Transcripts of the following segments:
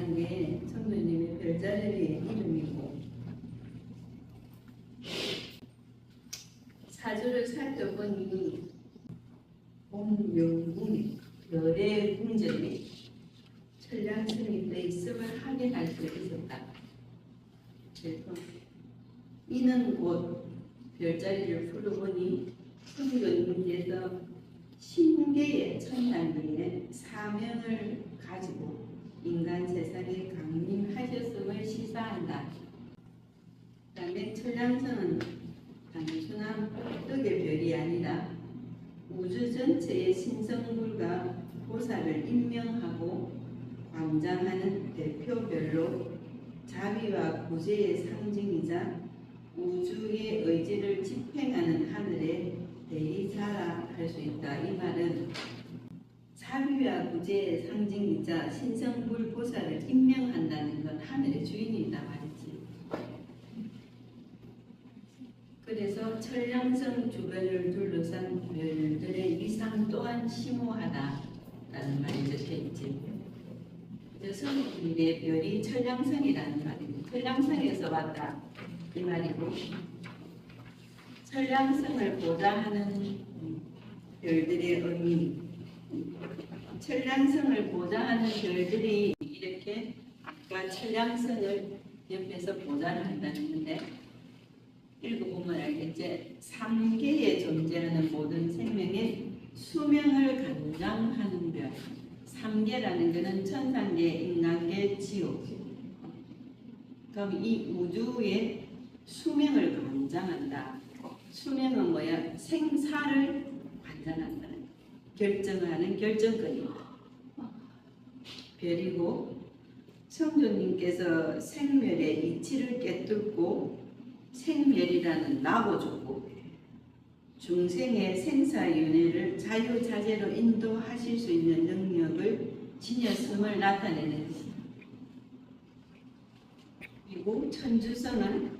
중요한 게 성도님의 별자리의 이름이고 사주를 살펴보니 봄명궁 열의 궁전에 천량성이 돼 있음을 확인할 수 있었다. 그래서 이는 곧 별자리를 풀어보니 성도님께서 신계의 천단계에 사명을 가지고 인간 세상에 강림하셨음을 시사한다. 그 다음에 천량성은 단순한 떡의 별이 아니라 우주 전체의 신성불과 보살을 임명하고 관장하는 대표별로 자비와 구제의 상징이자 우주의 의지를 집행하는 하늘의 대리자라 할 수 있다. 이 말은 자비와 구제의 상징이자 신성불 보살을 임명한다는 건 하늘의 주인이다 말이지. 그래서 천량성 주변을 둘러싼 별들의 위상 또한 심오하다라는 말이 적혀있지. 성도님의 별이 천량성이라는 말입니다. 천량성에서 왔다 이 말이고, 천량성을 보좌하는 별들의 의미, 천량성을 보좌하는 별들이 이렇게 아까 천량성을 옆에서 보좌를 한다는 건데, 읽어보면 알겠지? 3개의 존재하는 모든 생명의 수명을 관장하는 별. 3개라는 것은 천상계, 인간계, 지옥. 그럼 이 우주의 수명을 관장한다. 수명은 뭐야? 생사를 관장한다. 결정하는 결정권이다. 별이고, 성도님께서 생멸의 이치를 깨뚫고 생멸이라는 나고 죽고 중생의 생사윤회를 자유자재로 인도하실 수 있는 능력을 지녔음을 나타내는 것입니다. 그리고 천주성은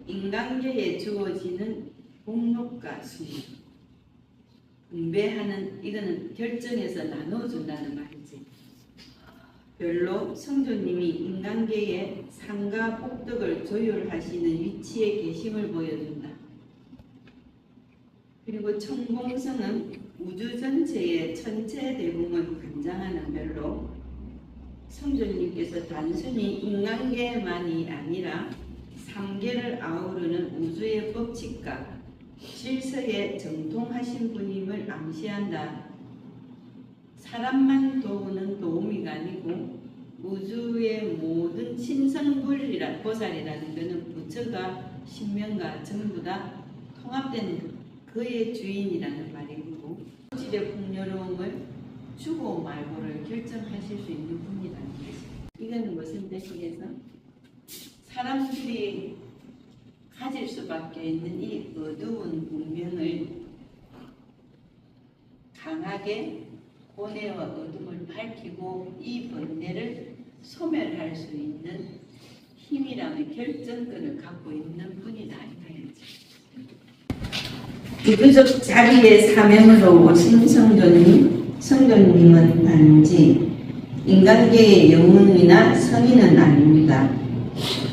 인간계에 주어지는 복록과 수명, 분배하는, 이거는 결정해서 나눠준다는 말이지. 별로 성도님이 인간계의 상과 복덕을 조율하시는 위치에 계심을 보여준다. 그리고 천공성은 우주 전체의 천체 대공을 관장하는 별로 성도님께서 단순히 인간계만이 아니라 3계를 아우르는 우주의 법칙과 질서에 정통하신 분임을 암시한다. 사람만 도우는 도우미가 아니고 우주의 모든 신성불이라 보살이라는 것은 부처가 신명과 전부 다 통합된 그의 주인이라는 말이고, 질의 풍요로움을 주고 말고를 결정하실 수 있는 분이라는 것입니다. 이거는 무슨 뜻이겠어? 사람들이 가질 수밖에 있는 이 어두운 운명을 강하게 고뇌와 어둠을 밝히고 이 번뇌를 소멸할 수 있는 힘이라는 결정권을 갖고 있는 분이다 이거야지. 우주적 자비의 사명으로 오신 성도님은 단지 인간계의 영웅이나 성인은 아닙니다.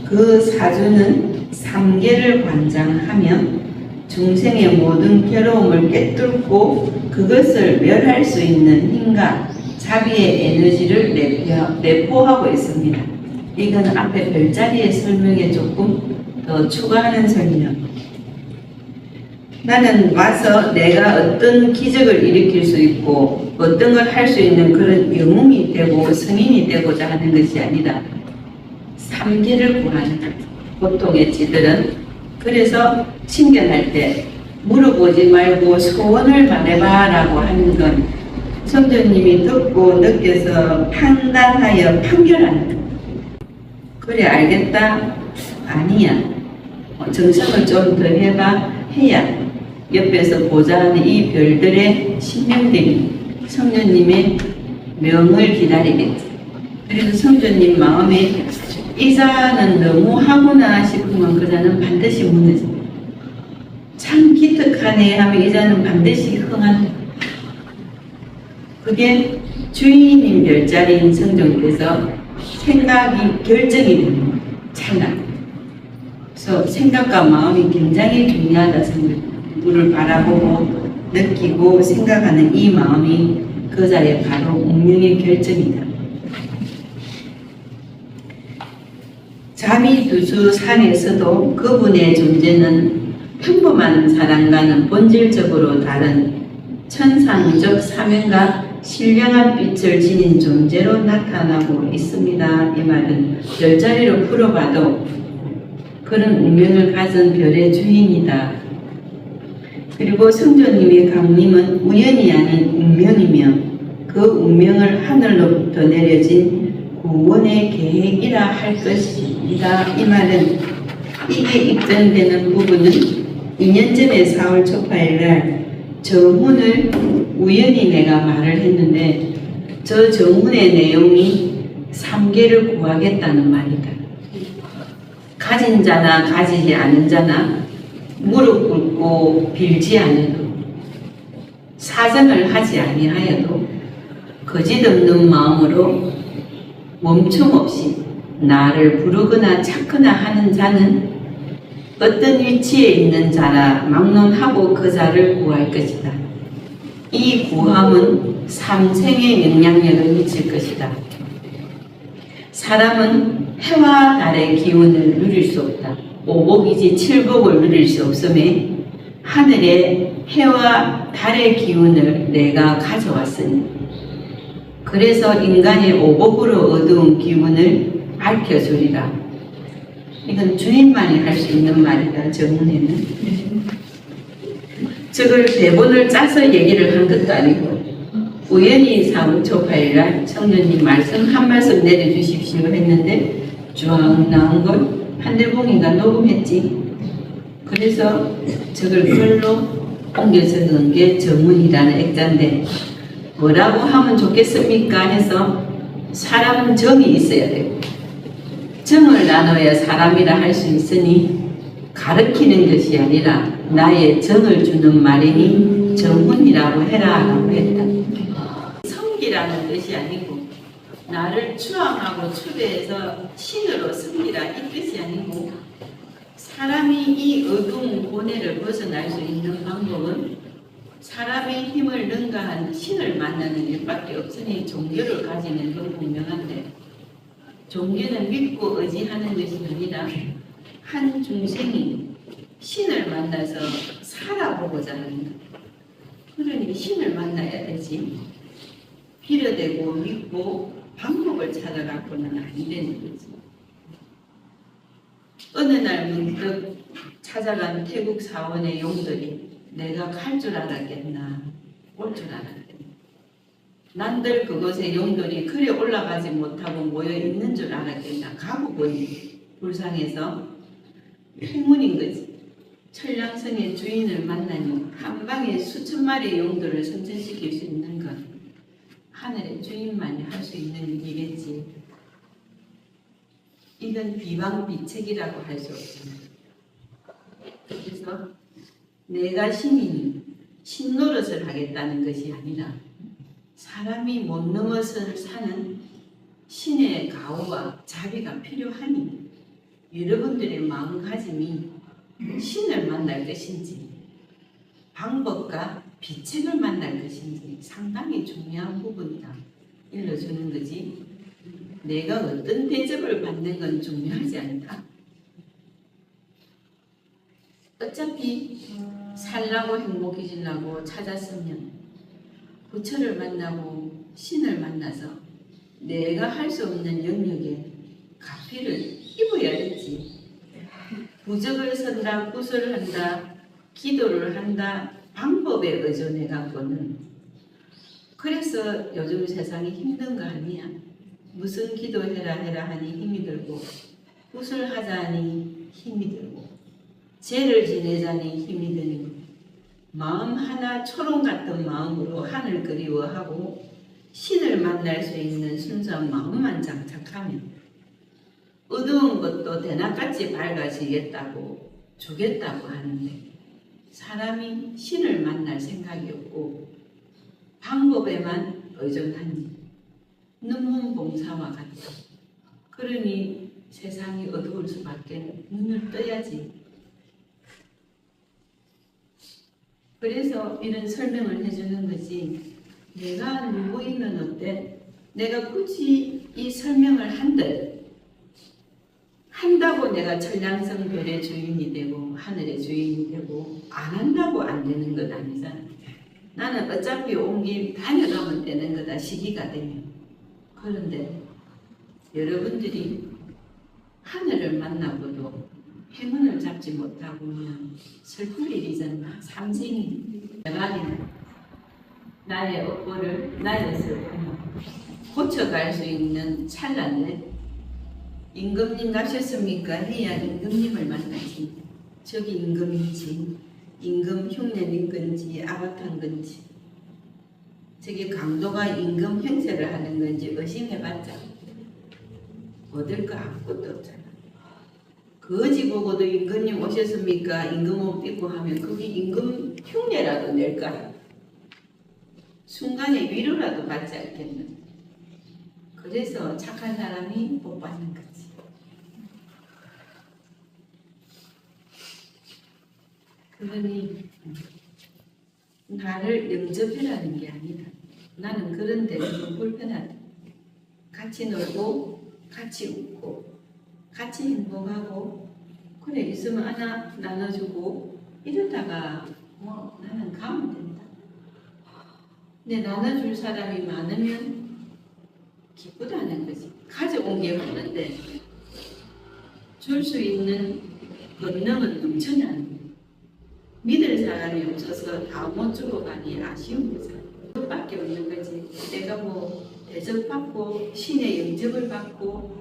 그 사주는 3계를 관장하며 중생의 모든 괴로움을 깨뚫고 그것을 멸할 수 있는 힘과 자비의 에너지를 내포하고 있습니다. 이건 앞에 별자리의 설명에 조금 더 추가하는 설명. 나는 와서 내가 어떤 기적을 일으킬 수 있고 어떤 걸 할 수 있는 그런 영웅이 되고 성인이 되고자 하는 것이 아니라 3계를 구하는 것. 보통의 지들은 그래서 친견할 때 물어보지 말고 소원을 말해봐라고 하는 건 성도님이 듣고 느껴서 판단하여 판결하는 것. 그래 알겠다? 아니야. 정성을 좀 더 해봐. 해야 옆에서 보좌하는 이 별들의 신명들이 성도님의 명을 기다리겠지. 그래서 성도님 마음에 이 자는 너무 하구나 싶으면 그 자는 반드시 무너져. 참 기특하네 하면 이 자는 반드시 흥한다. 그게 주인인 별자리인 성도님께서 생각이 결정이 되는 거예요. 찰나. 그래서 생각과 마음이 굉장히 중요하다 생각해요. 누구를 바라보고 느끼고 생각하는 이 마음이 그 자리에 바로 운명의 결정이다. 자비두수 산에서도 그분의 존재는 평범한 사람과는 본질적으로 다른 천상적 사명과 신령한 빛을 지닌 존재로 나타나고 있습니다. 이 말은 별자리로 풀어봐도 그런 운명을 가진 별의 주인이다. 그리고 성조님의 강림은 우연이 아닌 운명이며 그 운명을 하늘로부터 내려진 구원의 계획이라 할 것이다. 이 말은 이게 입증되는 부분은 2년 전에 4월 초파일날 저문을 우연히 내가 말을 했는데 저 저문의 내용이 3계를 구하겠다는 말이다. 가진 자나 가지지 않은 자나 무릎 꿇고 빌지 않아도 사정을 하지 아니하여도 거짓없는 마음으로 멈춤 없이 나를 부르거나 찾거나 하는 자는 어떤 위치에 있는 자라 막론하고 그 자를 구할 것이다. 이 구함은 삼생의 영향력을 미칠 것이다. 사람은 해와 달의 기운을 누릴 수 없다. 오복이지 칠복을 누릴 수 없음에 하늘의 해와 달의 기운을 내가 가져왔으니 그래서 인간의 오복으로 얻은 기운을 밝혀주리라. 이건 주인만이 할 수 있는 말이다. 저문에는 저걸 대본을 짜서 얘기를 한 것도 아니고 우연히 4월 초파일날 성전님 말씀 한 말씀 내려주십시오 했는데 쭉 나온 걸 한대봉이가 녹음했지. 그래서 저걸 글로 옮겨서 넣은 게 저문이라는 액자인데 뭐라고 하면 좋겠습니까 해서 사람은 정이 있어야 되고 정을 나눠야 사람이라 할 수 있으니 가르치는 것이 아니라 나의 정을 주는 말이니 정문이라고 해라 라고 했다. 성기라는 뜻이 아니고 나를 추앙하고 추대해서 신으로 섬기라 이 뜻이 아니고 사람이 이 어두운 고뇌를 벗어날 수 있는 방법은 사람의 힘을 능가한 신을 만나는 일밖에 없으니 종교를 가지는 건 분명한데 종교는 믿고 의지하는 것이 아니라 한 중생이 신을 만나서 살아보고자 합니다. 그러니 신을 만나야 되지 빌어대고 믿고 방법을 찾아갖고는 안 되는 거지. 어느 날 문득 찾아간 태국 사원의 용들이 내가 갈 줄 알았겠나 올 줄 알았겠나 난들 그곳에 용들이 그리 올라가지 못하고 모여 있는 줄 알았겠나 가고 보니 불쌍해서 행운인 거지. 천량성의 주인을 만나니 한 방에 수천 마리의 용들을 선천시킬 수 있는 건 하늘의 주인만이 할 수 있는 일이겠지. 이건 비방비책이라고 할 수 없잖아. 그래서 내가 신이니 신노릇을 하겠다는 것이 아니라 사람이 못 넘어서 사는 신의 가호와 자비가 필요하니 여러분들의 마음가짐이 신을 만날 것인지 방법과 비책을 만날 것인지 상당히 중요한 부분이다. 일러주는 거지. 내가 어떤 대접을 받는 건 중요하지 않다. 어차피 살라고 행복해지려고 찾았으면 부처를 만나고 신을 만나서 내가 할 수 없는 영역에 가피를 입어야겠지. 부적을 선다, 구슬을 한다, 기도를 한다, 방법에 의존해 갖고는 그래서 요즘 세상이 힘든 거 아니야. 무슨 기도해라 해라 하니 힘이 들고 구슬하자 하니 힘이 들고 죄를 지내자니 힘이 드니 마음 하나 초롱 같은 마음으로 하늘 그리워하고 신을 만날 수 있는 순수한 마음만 장착하면 어두운 것도 대낮같이 밝아지겠다고 주겠다고 하는데 사람이 신을 만날 생각이 없고 방법에만 의존하니 눈문 봉사와 같다. 그러니 세상이 어두울 수밖에 눈을 떠야지. 그래서 이런 설명을 해주는 거지. 내가 누구이면 어때? 내가 굳이 이 설명을 한다고 내가 천량성 별의 주인이 되고 하늘의 주인이 되고 안 한다고 안 되는 건 아니잖아. 나는 어차피 온 길 다녀가면 되는 거다. 시기가 되면. 그런데 여러분들이 하늘을 만나고도 행운을 잡지 못하고 그냥 슬플 일이잖아. 삼생이 대가리는 나의 업보를 나에서 고쳐갈 수 있는 찰나인데 임금님 가셨습니까? 해야 임금님을 만나지. 저기 임금인지 임금 흉내낸 건지 아바타인 건지 저기 강도가 임금 행세를 하는 건지 의심해봤자 얻을 거 아무것도 없잖아. 거지 보고도 임금님 오셨습니까? 임금 옷 입고 하면 그게 임금 흉내라도 낼까? 순간에 위로라도 받지 않겠나? 그래서 착한 사람이 복 받는 거지. 그러니 나를 영접해라는 게 아니다. 나는 그런데 너무 불편하다. 같이 놀고 같이 웃고 같이 행복하고 그래 있으면 하나 나눠주고 이러다가 뭐 나는 가면 된다. 근데 나눠줄 사람이 많으면 기쁘다는 거지. 가져온 게 많은데 줄 수 있는 권능은 넘쳐나는 거야. 믿을 사람이 없어서 다 못 주고 가니 아쉬운 거잖아. 그것밖에 없는 거지. 내가 뭐 대접받고 신의 영접을 받고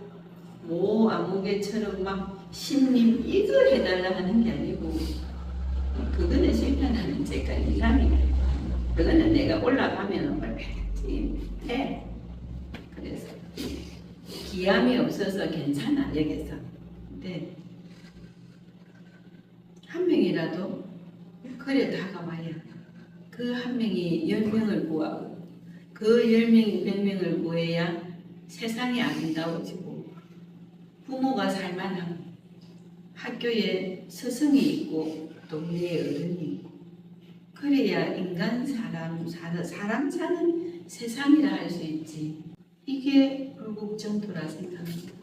뭐 아무개처럼 막 신님 이걸 해달라 하는 게 아니고 그거는 실패하는 제가 이람이다. 그거는 내가 올라가면 얼마든지 돼. 그래서 기함이 없어서 괜찮아 여기서. 근데 한 명이라도 그래 다가와야 그 한 명이 10명을 구하고 그 10명이 100명을 구해야 세상이 아름다워지고 부모가 살만하고 학교에 스승이 있고 동네에 어른이 있고 그래야 인간 사람 사는 세상이라 할 수 있지. 이게 불국정토라 생각합니다.